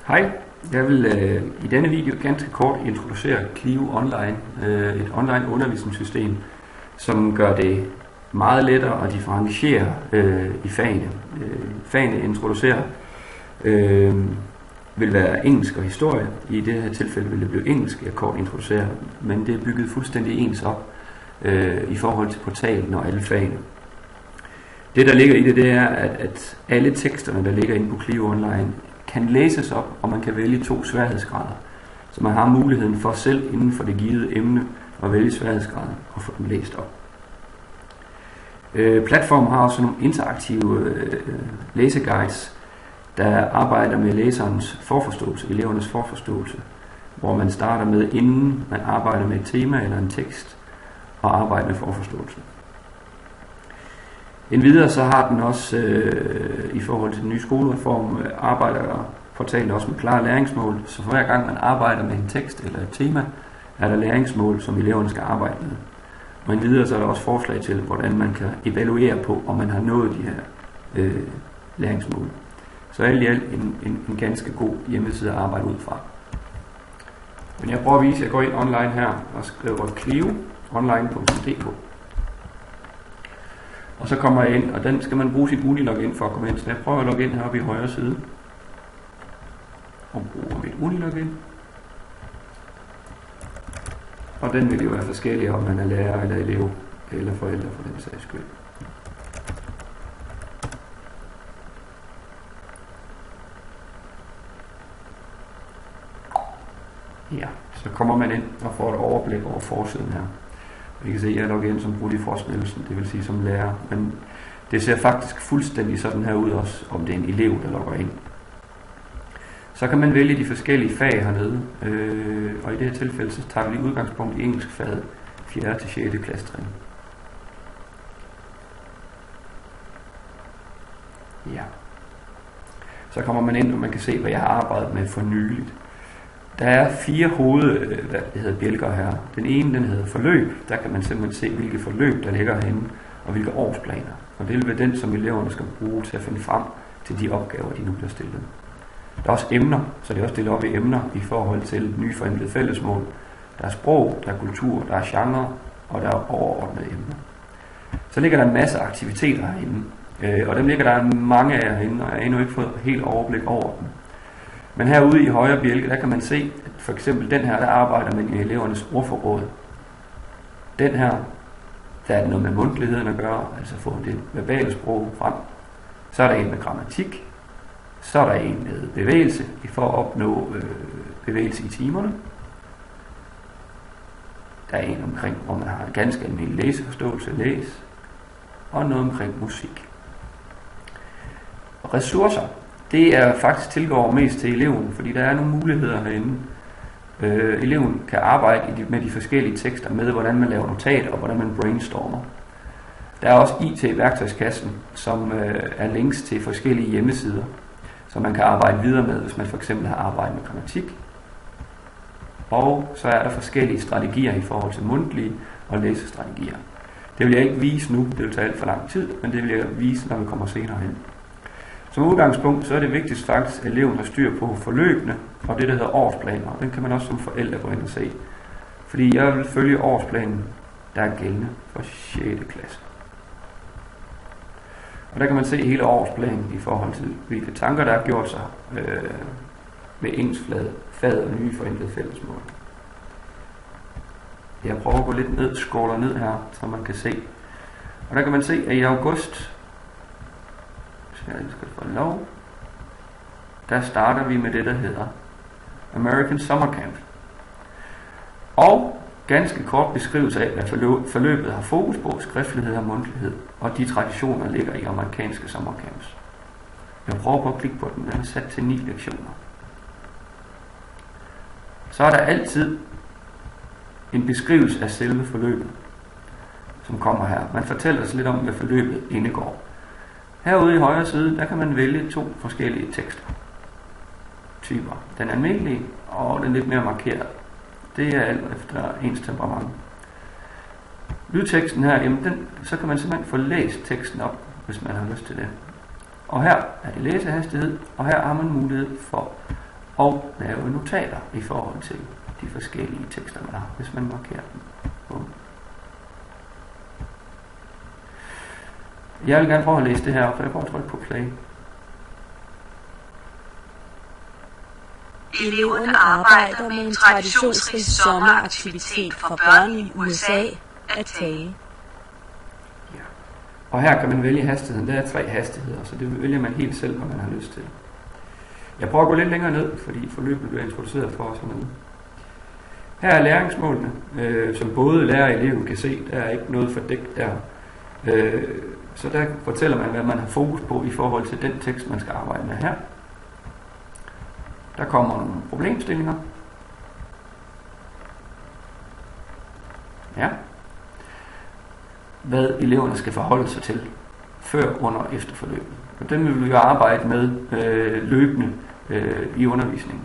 Hej, jeg vil i denne video ganske kort introducere Clio Online, et online undervisningssystem, som gør det meget lettere at differentiere i fagene. Fagene introducerer vil være engelsk og historie. I det her tilfælde vil det blive engelsk, jeg kort introducerer, men det er bygget fuldstændig ens op i forhold til portalen og alle fagene. Det der ligger i det er, at alle teksterne, der ligger inde på Clio Online, kan læses op, og man kan vælge 2 sværhedsgrader. Så man har muligheden for selv inden for det givet emne at vælge sværhedsgraden og få dem læst op. Platformen har også nogle interaktive læseguides, der arbejder med læserens forforståelse, elevernes forforståelse, hvor man starter med, inden man arbejder med et tema eller en tekst, og arbejder med forforståelsen. Endvidere så har den også, i forhold til den nye skolereform, arbejder portalen også med klare læringsmål, så for hver gang man arbejder med en tekst eller et tema, er der læringsmål, som eleverne skal arbejde med. Og endvidere så er der også forslag til, hvordan man kan evaluere på, om man har nået de her læringsmål. Så alt i alt en ganske god hjemmeside at arbejde ud fra. Men jeg prøver at vise, at jeg går ind online her og skriver clioonline.dk. Og så kommer jeg ind, og den skal man bruge sit Unilogin for at komme ind. Så jeg prøver at logge ind heroppe i højre side. Og bruger mit Unilogin. Og den vil jo være forskellig, om man er lærer eller elev, eller forældre for den sags skyld. Ja, så kommer man ind og får et overblik over forsiden her. I kan se, at jeg logger ind som Rudi Frost Nielsen, det vil sige som lærer. Men det ser faktisk fuldstændig sådan her ud også, om det er en elev, der logger ind. Så kan man vælge de forskellige fag hernede, og i det her tilfælde så tager vi lige udgangspunkt i engelskfaget 4. til 6. klassetrin. Ja. Så kommer man ind, og man kan se, hvad jeg har arbejdet med for nyligt. Der er 4 bjælker her. Den ene, den hedder forløb. Der kan man simpelthen se, hvilke forløb, der ligger herinde, og hvilke årsplaner. Og det vil være den, som eleverne skal bruge til at finde frem til de opgaver, de nu bliver stillet. Der er også emner, så det er også delt op i emner i forhold til nye forenklede fællesmål. Der er sprog, der er kultur, der er genre, og der er overordnede emner. Så ligger der en masse aktiviteter herinde, og dem ligger der mange af herinde, og jeg har endnu ikke fået helt overblik over dem. Men herude i højre bjælke, der kan man se, at for eksempel den her, der arbejder med elevernes ordforråd. Den her, der er det noget med mundtligheden at gøre, altså få det verbale sprog frem. Så er der en med grammatik. Så er der en med bevægelse, for at opnå bevægelse i timerne. Der er en omkring, hvor man har en ganske almindelig læseforståelse, og noget omkring musik. Og ressourcer, det er faktisk tilgår mest til eleven, fordi der er nogle muligheder herinde. Eleven kan arbejde med de forskellige tekster med, hvordan man laver notater og hvordan man brainstormer. Der er også IT-værktøjskassen, som er links til forskellige hjemmesider, som man kan arbejde videre med, hvis man for eksempel har arbejdet med grammatik. Og så er der forskellige strategier i forhold til mundtlige og læsestrategier. Det vil jeg ikke vise nu, det vil tage alt for lang tid, men det vil jeg vise, når vi kommer senere hen. Som udgangspunkt, så er det vigtigst faktisk, at eleven har styr på forløbene og det, der hedder årsplaner. Den kan man også som forældre gå ind og se. Fordi jeg vil følge årsplanen, der er gældende for 6. klasse. Og der kan man se hele årsplanen i forhold til, hvilke tanker, der er gjort sig med engelskfaget og nye forenklede fællesmål. Jeg prøver at gå lidt ned, scroller ned her, så man kan se. Og der kan man se, at i august, der starter vi med det, der hedder American Summer Camp. Og ganske kort beskrivelse af, hvad forløbet har fokus på, skriftlighed og mundtlighed, og de traditioner ligger i amerikanske sommercamps. Jeg prøver på at klikke på den, den er sat til 9 lektioner. Så er der altid en beskrivelse af selve forløbet, som kommer her. Man fortæller os lidt om, hvad forløbet indegår. Herude i højre side, der kan man vælge 2 forskellige tekster. Typer. Den almindelige og den lidt mere markerede. Det er alt efter ens temperament. Lydteksten her, jamen så kan man simpelthen få læst teksten op, hvis man har lyst til det. Og her er det læsehastighed, og her har man mulighed for og lave notater i forhold til de forskellige tekster, man har, hvis man markerer dem. Jeg vil gerne prøve at læse det her op, så jeg prøver at trykke på play. Eleverne arbejder med en traditionsrig sommeraktivitet for børn i USA at tale. Ja. Og her kan man vælge hastigheden. Der er 3 hastigheder, så det vælger man helt selv, hvad man har lyst til. Jeg prøver at gå lidt længere ned, fordi forløbet bliver introduceret for os hernede. Her er læringsmålene, som både lærer og eleven kan se. Der er ikke noget fordækt der. Så der fortæller man, hvad man har fokus på i forhold til den tekst, man skal arbejde med her. Der kommer nogle problemstillinger. Ja. Hvad eleverne skal forholde sig til før, under og efter forløbet. Og dem vil vi jo arbejde med løbende i undervisningen.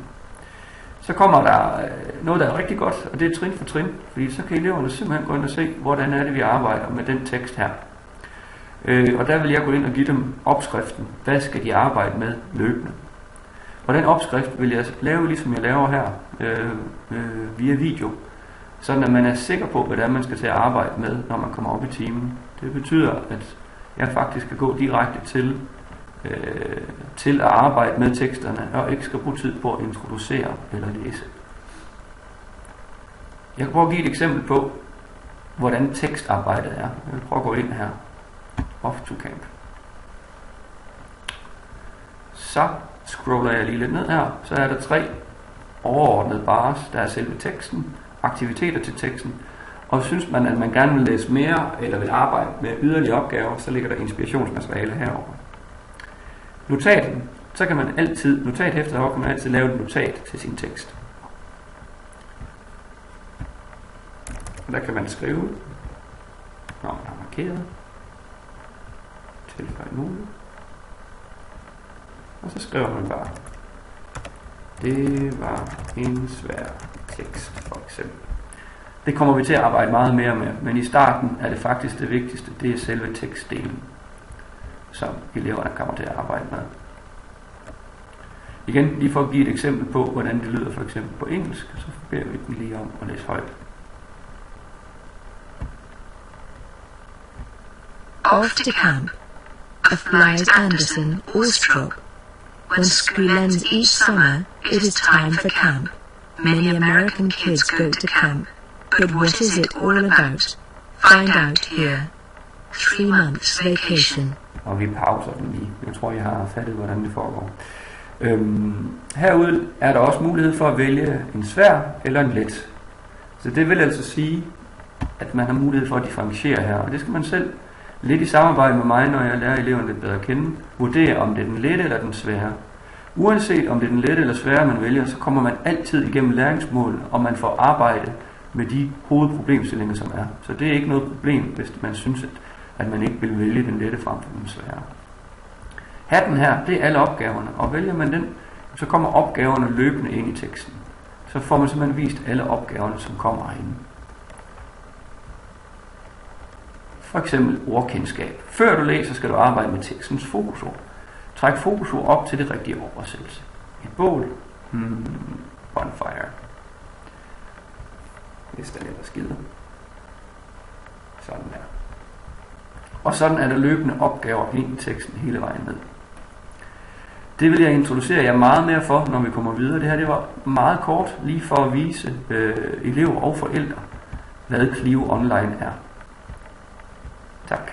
Så kommer der noget, der er rigtig godt, og det er trin for trin, fordi så kan eleverne simpelthen gå ind og se, hvordan er det, vi arbejder med den tekst her. Og der vil jeg gå ind og give dem opskriften. Hvad skal de arbejde med løbende? Og den opskrift vil jeg lave, ligesom jeg laver her, via video, sådan at man er sikker på, hvad det er, man skal til at arbejde med, når man kommer op i timen. Det betyder, at jeg faktisk kan gå direkte til at arbejde med teksterne, og ikke skal bruge tid på at introducere eller læse. Jeg kan prøve at give et eksempel på, hvordan tekstarbejdet er. Jeg vil prøve at gå ind her. Off to camp. Så scroller jeg lige lidt ned her. Så er der 3 overordnede bars. Der er selve teksten, aktiviteter til teksten. Og synes man, at man gerne vil læse mere, eller vil arbejde med yderligere opgaver, så ligger der inspirationsmateriale herovre. Notaten, så kan man altid, notathæftet herovre, kan man altid lave et notat til sin tekst. Og der kan man skrive, når man har markeret, tilføje muligt. Og så skriver man bare, det var en svær tekst, for eksempel. Det kommer vi til at arbejde meget mere med, men i starten er det faktisk det vigtigste, det er selve tekstdelen, som eleverne kommer til at arbejde med. Igen, lige for at give et eksempel på, hvordan det lyder for eksempel på engelsk, så beder vi den lige om at læse højt. Off to camp. Of Blythe Anderson, Austrop. When school ends each summer, it is time for camp. Many American kids go to camp. But what is it all about? Find out here. 3 months vacation. Og vi pauser den lige. Jeg tror, jeg har fattet, hvordan det foregår. Herude er der også mulighed for at vælge en svær eller en let. Så det vil altså sige, at man har mulighed for at differentiere her. Og det skal man selv lidt i samarbejde med mig, når jeg lærer eleverne lidt bedre at kende, vurdere, om det er den lette eller den svære. Uanset om det er den lette eller svære, man vælger, så kommer man altid igennem læringsmål, og man får arbejde med de hovedproblemstillinger, som er. Så det er ikke noget problem, hvis man synes, at man ikke vil vælge den lette frem for den svære. Hatten her, det er alle opgaverne, og vælger man den, så kommer opgaverne løbende ind i teksten. Så får man simpelthen vist alle opgaverne, som kommer herinde. For eksempel ordkendskab. Før du læser, skal du arbejde med tekstens fokusord. Træk fokusord op til det rigtige oversættelse. Et bål. Bonfire. Hvis der er skider. Sådan der. Og sådan er der løbende opgaver ind i teksten hele vejen ned. Det vil jeg introducere jer meget mere for, når vi kommer videre. Det her det var meget kort, lige for at vise elever og forældre, hvad Clio Online er. Tak.